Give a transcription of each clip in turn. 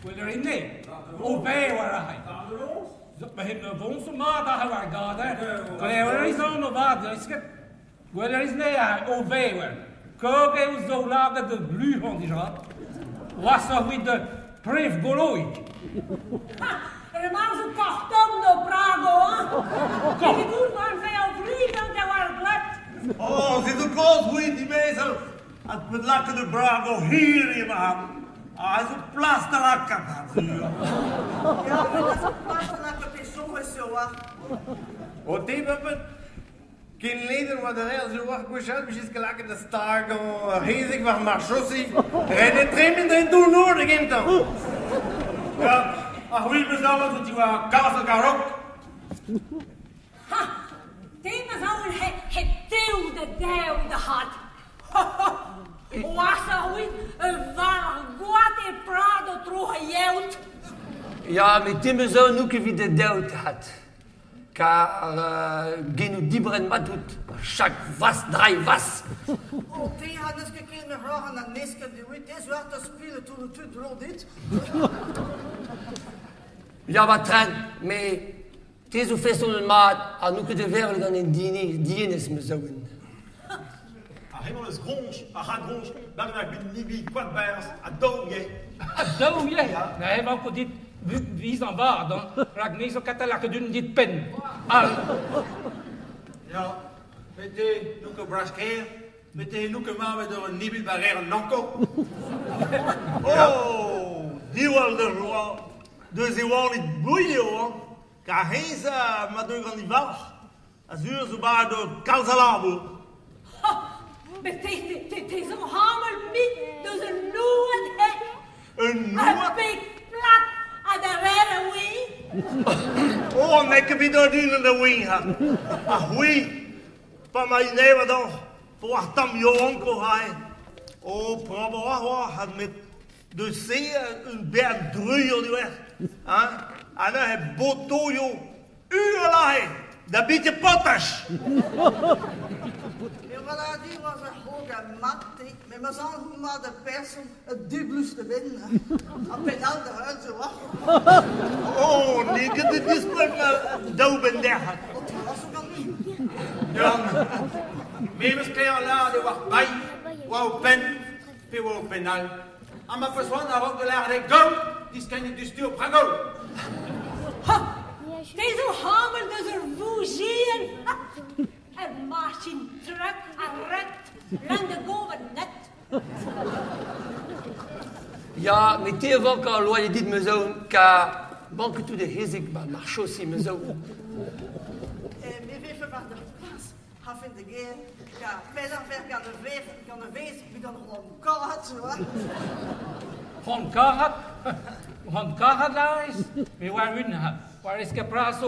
Wel er in nee. O bij waar hij. We hebben de onze maat daar waar gaat hè. Klein er is nog wat. Is het? Wel er is nee o bij waar. Kijk eens zo laag de blue van die rat. Was er met de brief goloi. Er maar zo kachtom no Prago, hè? Kom. Ik doe maar veel vrienden dat waar glad. Oh, zit ook al goed die meestal. Het bedlakken de Brago hier in mijn hand. Ah, is een plastelakken. Ja, dat is een plastelakken persoon zo, hè. Wat die hebben? Geen leder wat er heel zo wacht kushal, dus is gelijk de star go hezig van Marchossi. En het trein in doen nodig in dan. Ja, ach wie bezallen dat je Castle Garok. Ha! Die was al het deel de had. Was er een waar goed in Prado teruggejoeld? Ja, met die zo nu wie de dood had. Car genu dibren matut, chaque was draai was. Oh, die had eens gekeken met vragen naar Neske, die weet is waar te spelen toen het u droog dit. Ja, wat tren, maar het is zo veel zo'n maat, en nu kun je wereld dan in dienis me zoeken. Helemaal is gronge, gaat gronge, dan heb ik niet wie kwart bij ons, adoe. Adoe? Nee, maar voor dit. Wie is dan waar? Dan raak ik niet zo katalakken doen dit pen. Al. Ja, met de Luke Braskeer, met de Luke Mawe door een nieuwe barrière Nanko. Oh, die was er wel. Dus die was niet bloeien hoor. Kan geen ze, maar door aan die was. Als u zo maar door Kalsalabo. Het is een hamel niet, dus een nieuwe hek. Een Een nieuwe? big plat aan de rare wing. Oh, nee, ik heb door die in de wing gehad. Ach, wie? Van mij nemen dan. Verwacht dan je onkel hij. Oh, probabel had met de zee een berg druier die weg. En dan heb Botojo urenlang. Dat biedt je potas. Ja, die was een hoge mattie. Maar we zagen hoe maar de persoon het dubbelste winnen. Op pedaal de huid zo af. Oh, nee, dit is maar dood en der. Dat was ook al niet. Ja, memes krijgen là, die wacht bij, wou pen, puis wou penal. En ma persoon avant de l'air de go, die kan je dus stuur prago. Ha! Deze hamel, dus er woezien. Een machine truck, een red, lang de goven net. Ja, met die van kan looi dit me zo, car banque toe de hezig, maar Marchossi me zo. Wie weet van de pas. Ga vind ik geen. Ja, verder kan de wees, wie dan gewoon koud zo, hè. Hon karat daar is. We waren een. Waar is gepraat?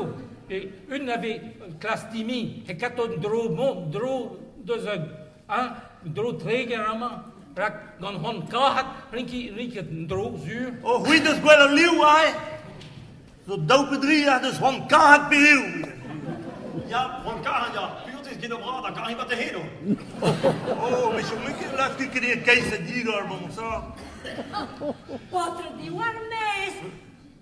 Een avait klas timi. Ik had een dus een droog treger allemaal. Rak dan hon karat. Rink het droog zuur. Oh, wie dus wel een leeuw, hè? Zo dope drie, dus van kaart bij leeuw. Ja, van Karen, ja, puur is geen opra, dan kan je wat te heen doen. Oh, maar je moet laat ik die kees die armen zo. Wat er die waren meis.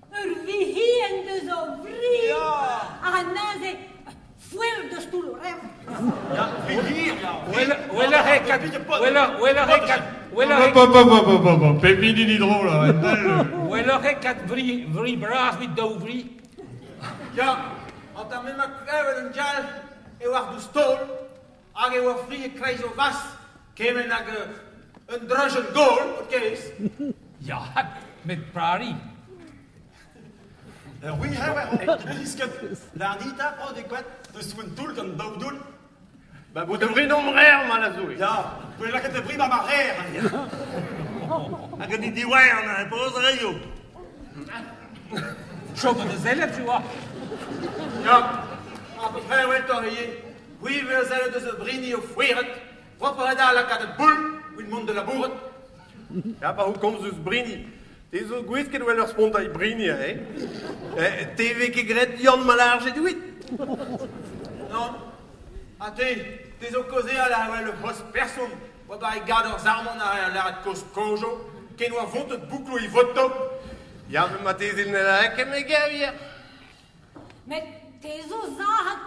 Er wie hier dus zo vrij. Ja. En dan ze fuel de stoel rem. Ja, wie hier, ja. Pepi die niet rollen. Wel ik had vrij braas met dovri. Ja, want dan met me krijgen een gel, en wacht de stoel, en je wordt vrije krijg zo vast, komen naar een drusje goal, oké is. Ja, met prairie. Oui, hè, is het daar niet adequaat, dus een tool kan dat doen. Maar moet de vriend omrijden, maar dat doe ik. Ja, wil je de prima maar reren. Ik heb niet die wijn aan, voor ons regio. Zo met dezelfde joh. Ja, maar vrij wel toch hier. Wie wil zeggen dus een vriendje of weerd, wat we daar lekker de boel, in mond de labour. Ja, maar hoe komt dus Brini? Het is ook goed dat we wel spontaan Brini, hè? TV gered Jan Malarge doet. Non, het is ook causé à la grosse personne, waarbij ik ga door samen naar het koskojo, qui nous vont het boeklo i voto, Ja, maar Matthijs in de rekken met Gavier. Met deze zagen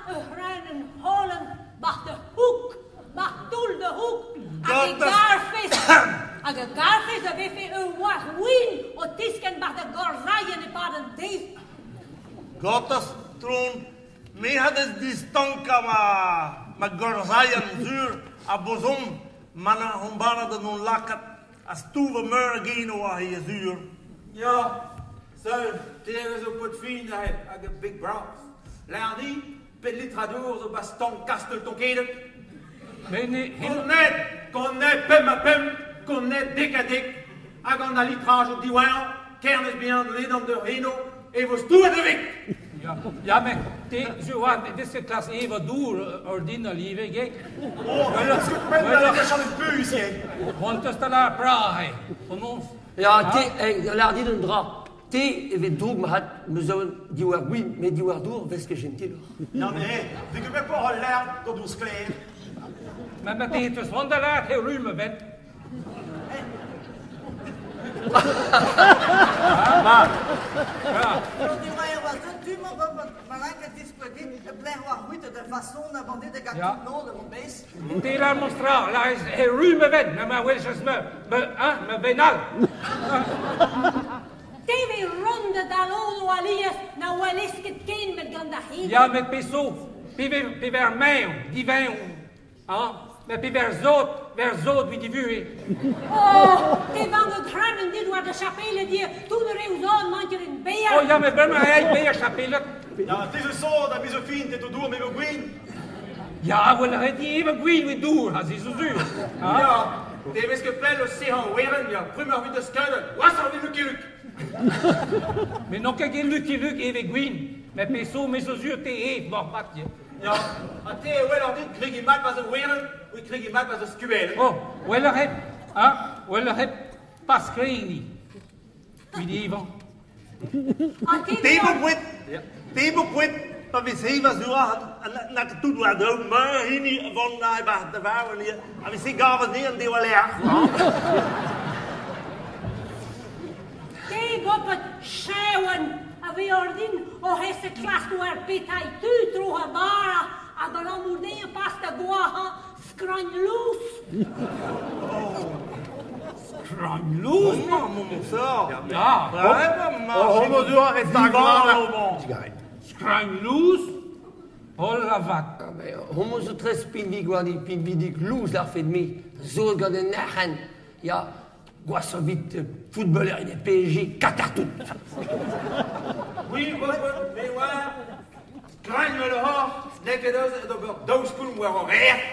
een holen mag de hoek, mag doel de hoek. Als ik daar vis, dan weet je een wacht wien, o tisken mag de gorzaien in paden deze. Gottes troon, mij hadden die stanka maar gorzaien zuur, a bozom, mannen hombaren de non lakat, as toeve meur geno a hier zuur. Ja, zo, tegen zo pot fien daar heb ik big brows. Lundi, per literadour zo baston kastel tonkeden. Connaît connaît dik à dik, agan na litrage op die wijn, kernis bien de dan de Reno, et vos stoer de wik. Ja, maar dit is klas even door ordine lieve, gek. Dat is al een buis, hè. Want het is de la praai van ons. Ja, laat die een drap. Te even droog me had, me zouden die waar win, met die waar door, wees gentil. Ja, nee, ik heb pas al leren tot ons klein. Maar met die het van de laat heel ruim bent. Ja. Die wijn was zo duur, maar lang het is per ding, het blijft wel goed, de façon van dit gaat niet nodig, mees. Die laat mostrar, la is heel ruim bent, maar wel eens me benal. TV ronde dalodo alias, nou wel is het geen met ganda heen. Ja, met peso, piver mijn, die wijn. Maar piver zoot wie die vuur. Oh, die van de grannen die door de chapelle die toen er een zo'n mandje in beer. Oh ja, maar ben maar hij beer chapelle. Ja, het is zo dat we zo fijn te doen met een wijn. Ja, wel hij die even gween wie door, als hij zo zuur. Ja, die wist gepland als zich aan weren, ja, prima wie de skuilen, was er weer een keer. Maar nog geen lucky even gween. Met peso, met zo zuur te heeft, nog wat je. Ja, en tegen wel niet kreeg je mat was een weren, we kreeg je mat was een skuwelen. Oh, wel heb pas kreeg niet. Wie die even. Tebo kwit, maar we zien wat zo had, na de toe waar de maar hier niet van naar de vrouwen hier, en we zien gaven niet en die wel erg. Kijk op het schreeuwen. En we ordien, o hesse klas du er pitai tu troha bara, a dan moet je pas de guaha skran loes. Skran loes? Ja. Homo du har ett tagmara. Skran loes? Holla wat. Homo zo tres pindig loes daar vindt me. Zo gaan de nachen. Ja. Guasso vite footballeur in de PSG, Qatar tout. Oui, mais voilà. Krijg me de hoofd, lekker dat doodskoen waar we recht.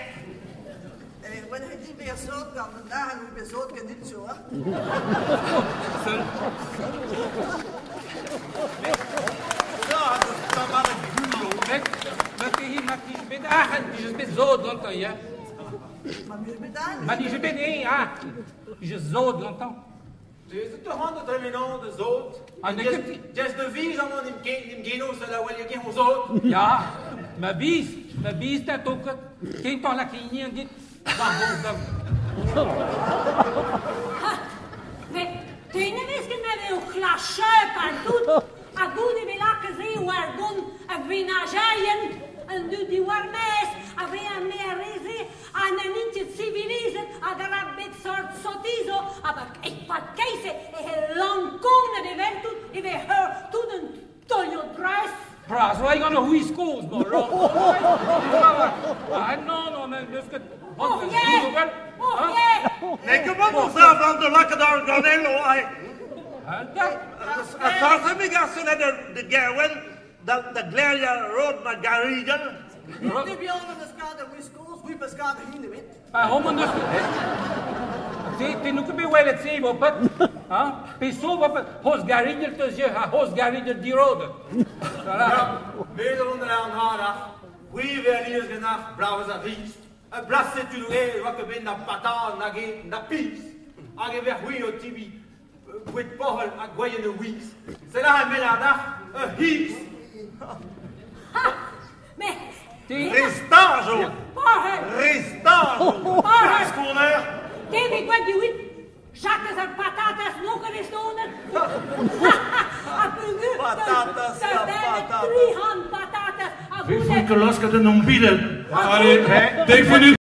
Wanneer je niet meer zout kan, dan dagen we bij zout kan niet zo, hè? Ja, dat is dan maar een gulo. Met die bedagen, die is met zo longtemps, ja. Maar die is met één, ja. Die is zo longtemps. Dus de handen terminal, de zout. Just de vies allemaal in Geno, zodat we je geen zout. Ja, maar bies dat ook. Geen toch dat je niet dit. Waarom dan? Maar toen wist ik met een glas schuip aan doet. A goede wilakken zien waar doen een vinageien. En nu die warmes, a vea meer reze, a na niet civilise, a daar een beetje soort sotizo, aber ik wat keise, e lang komen de werk doet, e we her toen een toljo druis. Bras, wij gaan nog goede schools, maar no, men dus het. Oh jee! Nee, kom op, mevrouw van de lakken daar gaan in, hoor. Het zou zijn me gaan naar de Gerwen, de Glaria Road naar Garrigan. Nu ben je al in de schade, we schools, we beschade in de wit. Homo dus. Te nu kun je wel het zien, op het. Peso op het. Hos Garrigan te zeggen, hos Garrigan die rode. Ja, weder onder aan haar. We werden hier genacht, blauwe zavies. Een blad zit u nog even, wat ik ben naar pata, naar pies. Age weg, we op TV. With Paul, a goeie de wies. C'est là un mélange, un hips. Mais. Restajo! Restajo! Porra! Schooner! David, wat je weet, Jacques en patatas, nog een is tonen. Patatas, ja, patatas. 3 hand patatas. Ik vond de lasken de non bieden. Denk van nu